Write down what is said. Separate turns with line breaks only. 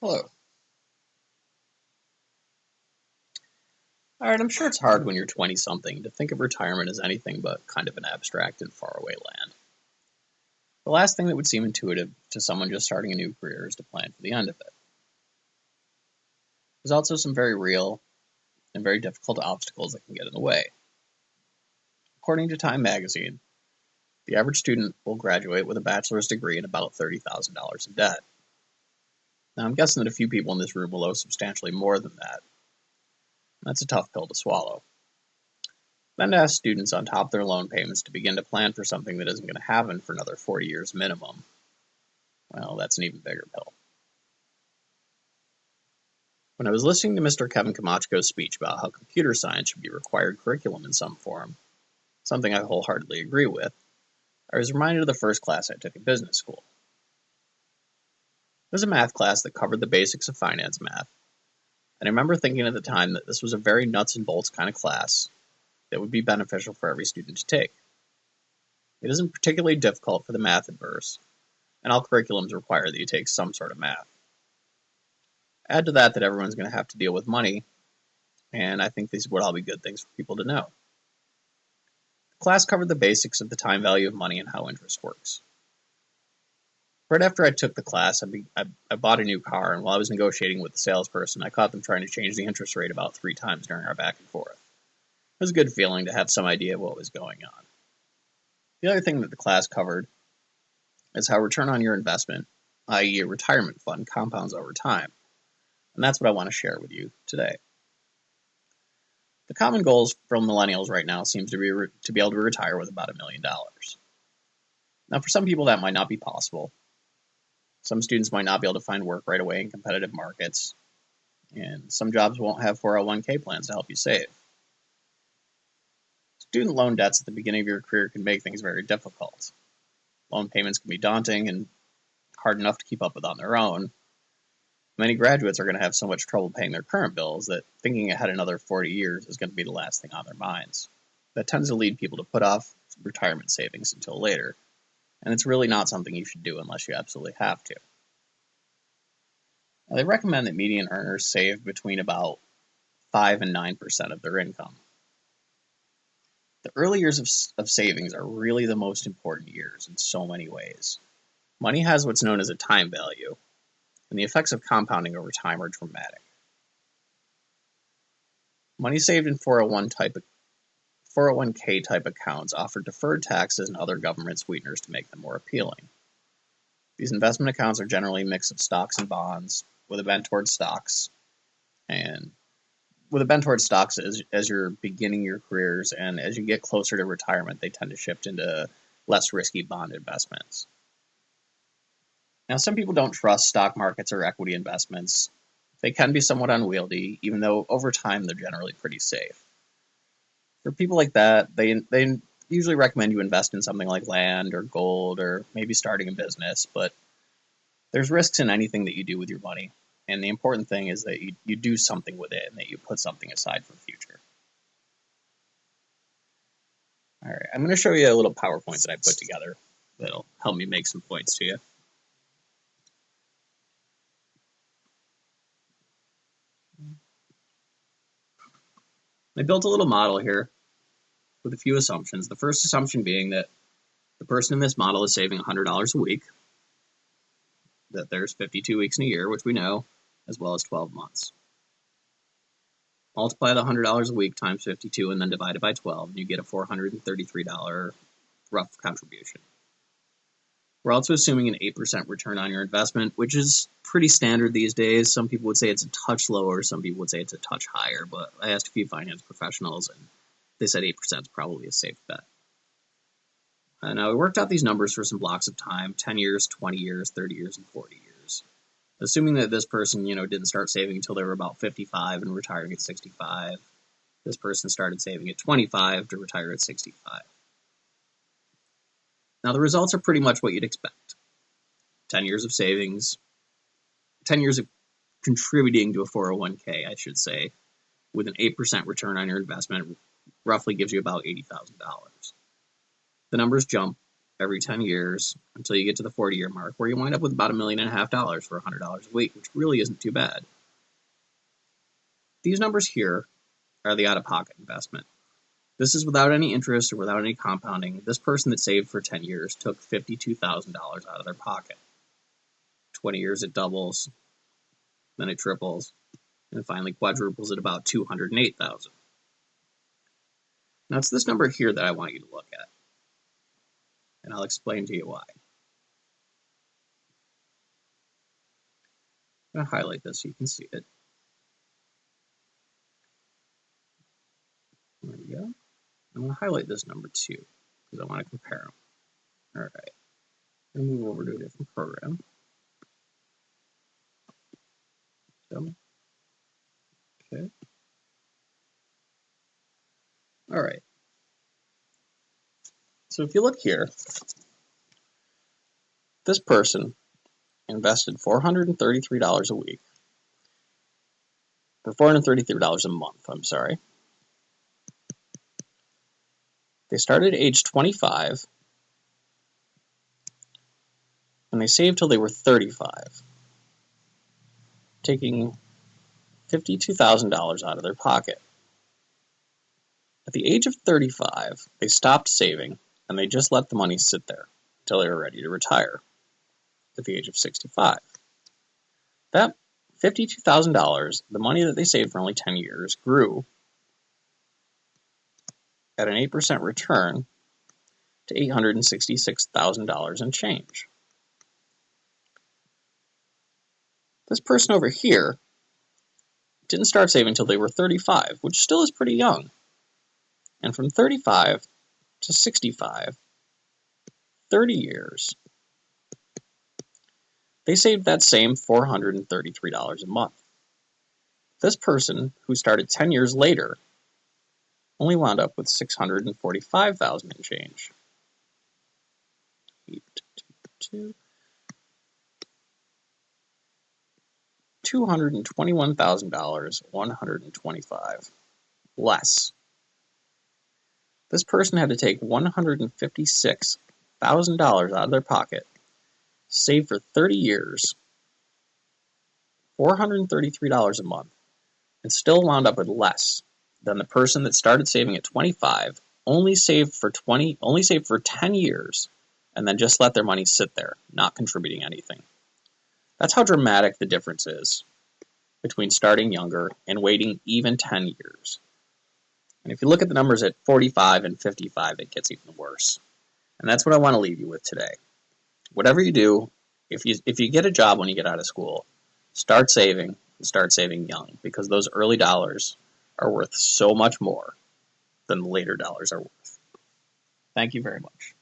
Hello. Alright, I'm sure it's hard when you're 20-something to think of retirement as anything but kind of an abstract and faraway land. The last thing that would seem intuitive to someone just starting a new career is to plan for the end of it. There's also some very real and very difficult obstacles that can get in the way. According to Time magazine, the average student will graduate with a bachelor's degree and about $30,000 in debt. Now, I'm guessing that a few people in this room will owe substantially more than that. That's a tough pill to swallow. Then to ask students on top of their loan payments to begin to plan for something that isn't going to happen for another 40 years minimum, well, that's an even bigger pill. When I was listening to Mr. Kevin Kamachko's speech about how computer science should be a required curriculum in some form, something I wholeheartedly agree with, I was reminded of the first class I took in business school. It was a math class that covered the basics of finance math, and I remember thinking at the time that this was a very nuts and bolts kind of class that would be beneficial for every student to take. It isn't particularly difficult for the math adverse, and all curriculums require that you take some sort of math. Add to that everyone's going to have to deal with money, and I think these would all be good things for people to know. The class covered the basics of the time value of money and how interest works. Right after I took the class, I bought a new car, and while I was negotiating with the salesperson, I caught them trying to change the interest rate about 3 times during our back and forth. It was a good feeling to have some idea of what was going on. The other thing that the class covered is how return on your investment, i.e. a retirement fund, compounds over time. And that's what I want to share with you today. The common goals for millennials right now seems to be able to retire with about $1 million. Now, for some people that might not be possible. Some students might not be able to find work right away in competitive markets, and some jobs won't have 401k plans to help you save. Student loan debts at the beginning of your career can make things very difficult. Loan payments can be daunting and hard enough to keep up with on their own. Many graduates are going to have so much trouble paying their current bills that thinking ahead another 40 years is going to be the last thing on their minds. That tends to lead people to put off retirement savings until later, and it's really not something you should do unless you absolutely have to. Now, they recommend that median earners save between about 5 and 9% of their income. The early years of savings are really the most important years in so many ways. Money has what's known as a time value, and the effects of compounding over time are dramatic. Money saved in 401k type accounts offer deferred taxes and other government sweeteners to make them more appealing. These investment accounts are generally a mix of stocks and bonds, with a bent towards stocks, as you're beginning your careers, and as you get closer to retirement, they tend to shift into less risky bond investments. Now, some people don't trust stock markets or equity investments. They can be somewhat unwieldy, even though over time they're generally pretty safe. For people like that, they usually recommend you invest in something like land or gold or maybe starting a business, but there's risks in anything that you do with your money, and the important thing is that you do something with it and that you put something aside for the future. All right, I'm going to show you a little PowerPoint that I put together that'll help me make some points to you. I built a little model here with a few assumptions. The first assumption being that the person in this model is saving $100 a week, that there's 52 weeks in a year, which we know, as well as 12 months. Multiply the $100 a week times 52 and then divide it by 12, and you get a $433 rough contribution. We're also assuming an 8% return on your investment, which is pretty standard these days. Some people would say it's a touch lower, some people would say it's a touch higher, but I asked a few finance professionals, and they said 8% is probably a safe bet. Now, we worked out these numbers for some blocks of time, 10 years, 20 years, 30 years, and 40 years. Assuming that this person, didn't start saving until they were about 55 and retiring at 65. This person started saving at 25 to retire at 65. Now, the results are pretty much what you'd expect. 10 years of savings, 10 years of contributing to a 401k, I should say, with an 8% return on your investment, roughly gives you about $80,000. The numbers jump every 10 years until you get to the 40-year mark, where you wind up with about $1.5 million for $100 a week, which really isn't too bad. These numbers here are the out-of-pocket investment. This is without any interest or without any compounding. This person that saved for 10 years took $52,000 out of their pocket. 20 years it doubles, then it triples, and finally quadruples at about $208,000. Now it's this number here that I want you to look at, and I'll explain to you why. I'm going to highlight this so you can see it. There we go. I'm going to highlight this number too, because I want to compare them. All right. I'm going to move over to a different program. So, okay. All right. So if you look here, this person invested $433 a week, or $433 a month, I'm sorry. They started at age 25, and they saved till they were 35, taking $52,000 out of their pocket. At the age of 35, they stopped saving, and they just let the money sit there until they were ready to retire at the age of 65. That $52,000, the money that they saved for only 10 years, grew at an 8% return to $866,000 and change. This person over here didn't start saving until they were 35, which still is pretty young. And from 35 to 65, 30 years, they saved that same $433 a month. This person, who started 10 years later, only wound up with $645,000 and change. $221,000, 125 less. This person had to take $156,000 out of their pocket, save for 30 years, $433 a month, and still wound up with less than the person that started saving at 25, only saved for 10 years, and then just let their money sit there, not contributing anything. That's how dramatic the difference is between starting younger and waiting even 10 years. And if you look at the numbers at 45 and 55, it gets even worse. And that's what I want to leave you with today. Whatever you do, if you get a job when you get out of school, start saving and start saving young, because those early dollars are worth so much more than the later dollars are worth. Thank you very much.